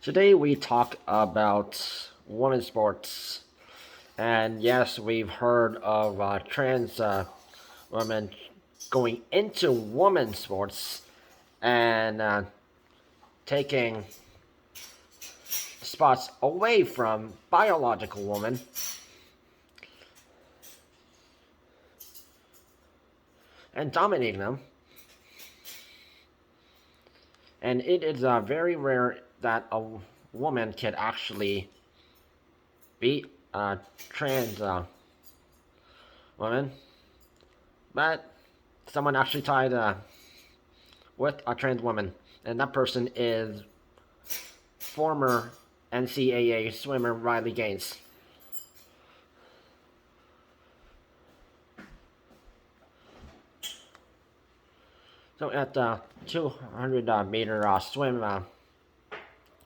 Today we talk about women's sports, and yes, we've heard of trans women going into women's sports and taking spots away from biological women, and dominating them. And it is very rare that a woman can actually beat a trans woman, but someone actually tied with a trans woman, and that person is former NCAA swimmer Riley Gaines. So at the 200 meter swim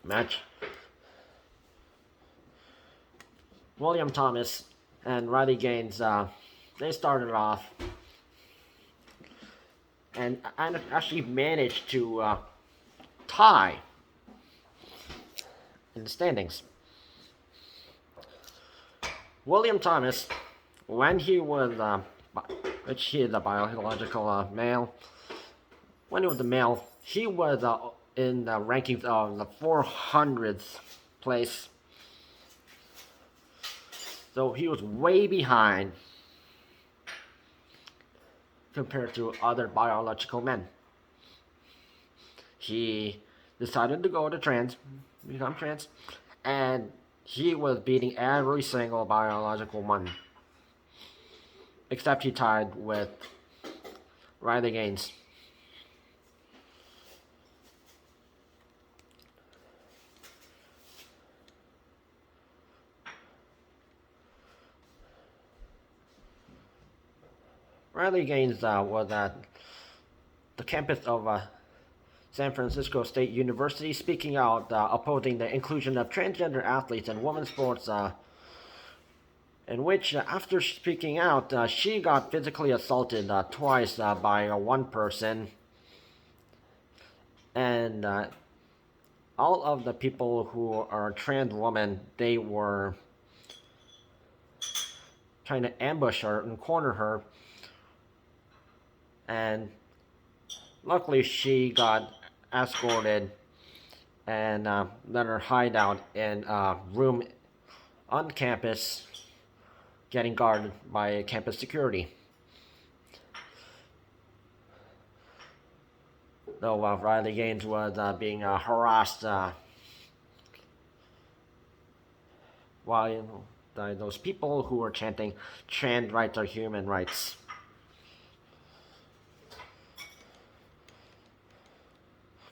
match, William Thomas and Riley Gaines, they started off and actually managed to tie in the standings. William Thomas, when he was, which he is a biological male, when he was a male, he was in the rankings of the 400th place. So he was way behind compared to other biological men. He decided to go to become trans, and he was beating every single biological one, except he tied with Riley Gaines. Riley Gaines was at the campus of San Fransisco State University, speaking out, opposing the inclusion of transgender athletes in women's sports, in which, after speaking out, she got physically assaulted twice by one person, and all of the people who are trans women, they were trying to ambush her and corner her, and luckily she got escorted and let her hide out in a room on campus, getting guarded by campus security. Though Riley Gaines was being harassed by those people who were chanting "trans rights are human rights."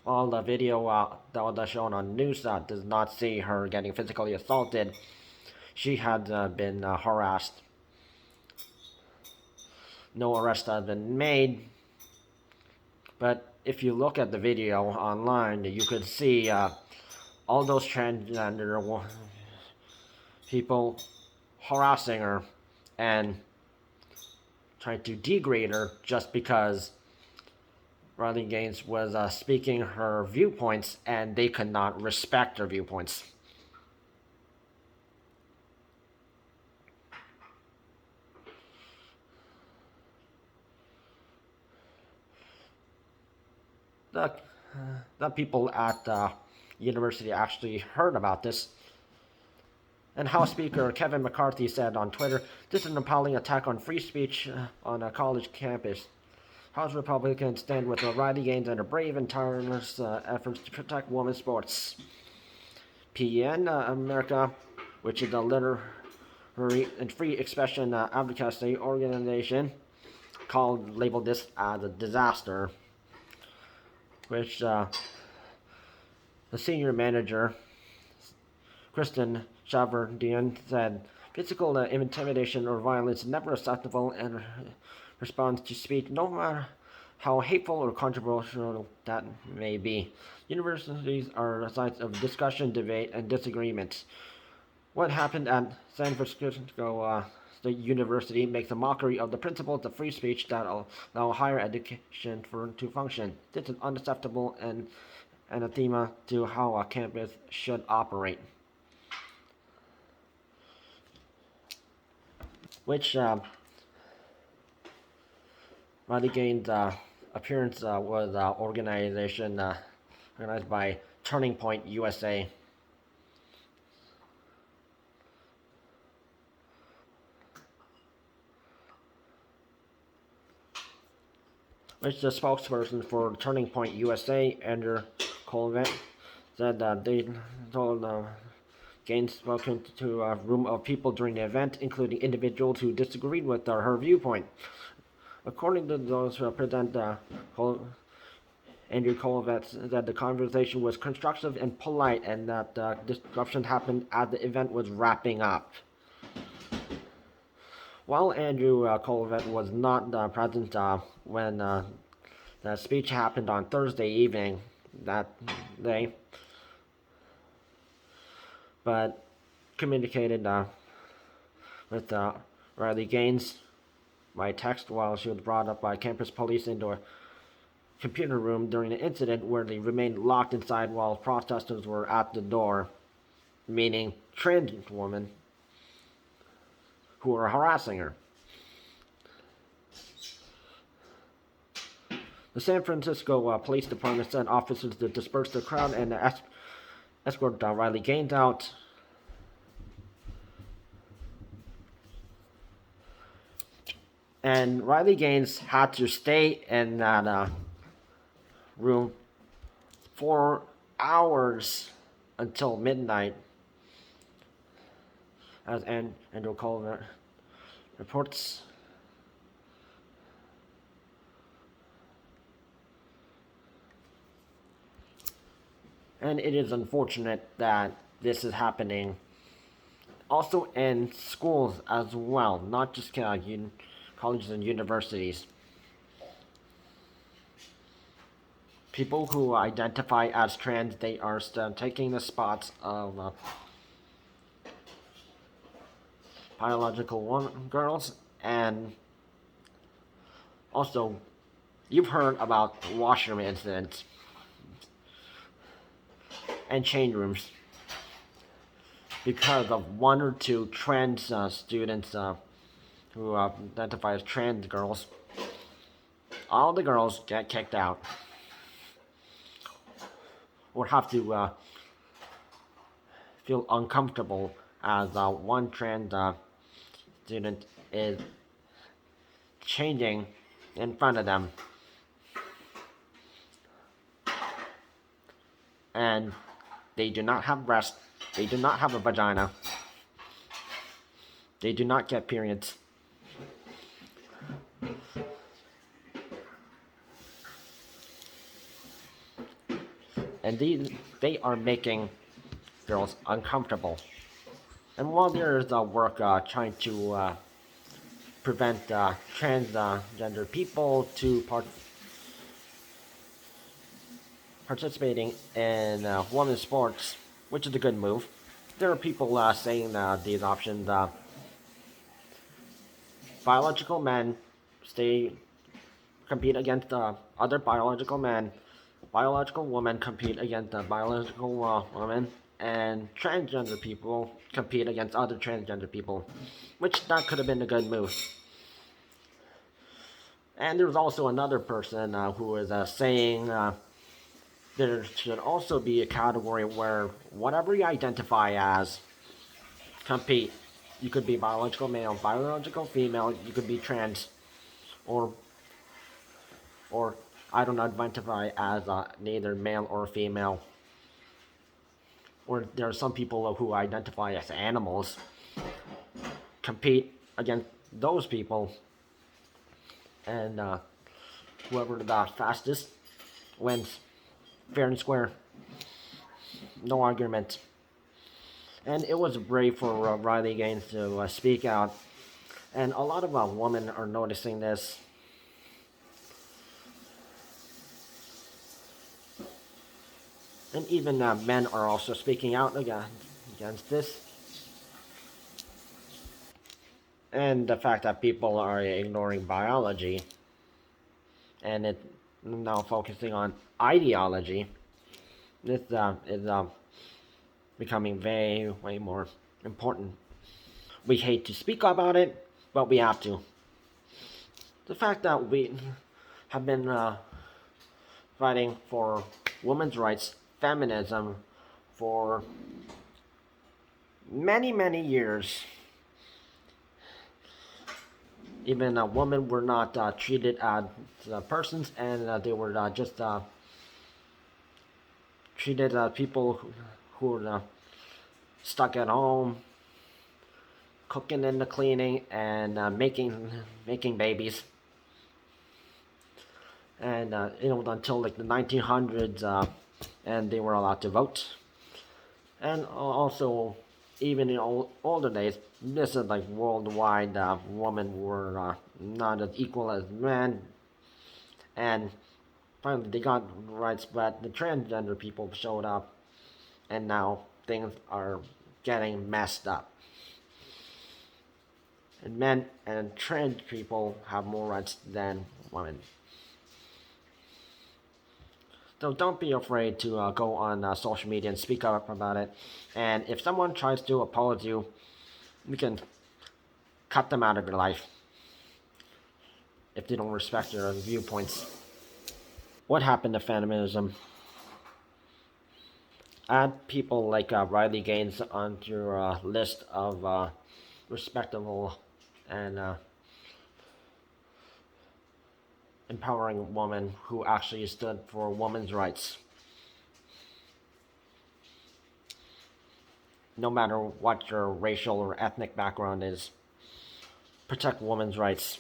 While the video that was shown on news does not see her getting physically assaulted, she had been harassed. No arrest has been made, but if you look at the video online, you could see all those transgender people harassing her and trying to degrade her just because Riley Gaines was speaking her viewpoints, and they could not respect her viewpoints. The people at the university actually heard about this, and House Speaker Kevin McCarthy said on Twitter, "This is an appalling attack on free speech on a college campus. House Republicans stand with Riley Gaines and her brave and tireless efforts to protect women's sports." PEN America, which is a literary and free expression advocacy organization, labeled this as a disaster, which the senior manager, Kristen Chaverdian, said, "Physical intimidation or violence is never acceptable and responds to speech, no matter how hateful or controversial that may be. Universities are sites of discussion, debate, and disagreement. What happened at San Francisco State University makes a mockery of the principles of free speech that allow higher education to function. This is unacceptable and anathema to how a campus should operate. Which Riley Gaines' appearance was organized by Turning Point USA. Which the spokesperson for Turning Point USA, Andrew Colvett, said they told Gaines spoken to a room of people during the event, including individuals who disagreed with her viewpoint. According to those who present, Andrew Colvett said the conversation was constructive and polite, and that disruption happened as the event was wrapping up. While Andrew Colvett was not present when the speech happened on Thursday evening that day, but communicated with Riley Gaines by text while she was brought up by campus police into a computer room during an incident where they remained locked inside while protesters were at the door, meaning trans women who were harassing her. The San Francisco Police Department sent officers to disperse the crowd and escort Riley Gaines out. And Riley Gaines had to stay in that room for hours until midnight, as Andrew Colvett reports. And it is unfortunate that this is happening also in schools as well, not just colleges and universities. People who identify as trans, they are still taking the spots of biological girls. And also, you've heard about washroom incidents and change rooms because of one or two trans students who identify as trans girls. All the girls get kicked out or have to feel uncomfortable as one trans student is changing in front of them. And they do not have breasts, they do not have a vagina, they do not get periods. And they are making girls uncomfortable. And while there is work trying to prevent transgender people to participating in women's sports, which is a good move, there are people saying these options. Biological men compete against other biological men. Biological women compete against biological women, and transgender people compete against other transgender people, which that could have been a good move. And there's also another person who was saying there should also be a category where whatever you identify as, compete. You could be biological male, biological female, you could be trans, or I don't identify as neither male or female. Or there are some people who identify as animals. Compete against those people, and whoever the fastest wins, fair and square, no argument. And it was brave for Riley Gaines to speak out, and a lot of women are noticing this. And even men are also speaking out against this. And the fact that people are ignoring biology and it now focusing on ideology This is becoming way more important. We hate to speak about it, but we have to. The fact that we have been fighting for women's rights, feminism, for many years. Even women were not treated as persons, and they were just treated as people who were stuck at home, cooking and cleaning, and making babies. And until like the 1900s, and they were allowed to vote. And also, even in older days, this is like worldwide, women were not as equal as men. And finally, they got rights, but the transgender people showed up, and now things are getting messed up. And men and trans people have more rights than women. So don't be afraid to go on social media and speak up about it. And if someone tries to oppose you, you can cut them out of your life if they don't respect your viewpoints. What happened to feminism? Add people like Riley Gaines onto your list of respectable and empowering women who actually stood for women's rights. No matter what your racial or ethnic background is, protect women's rights.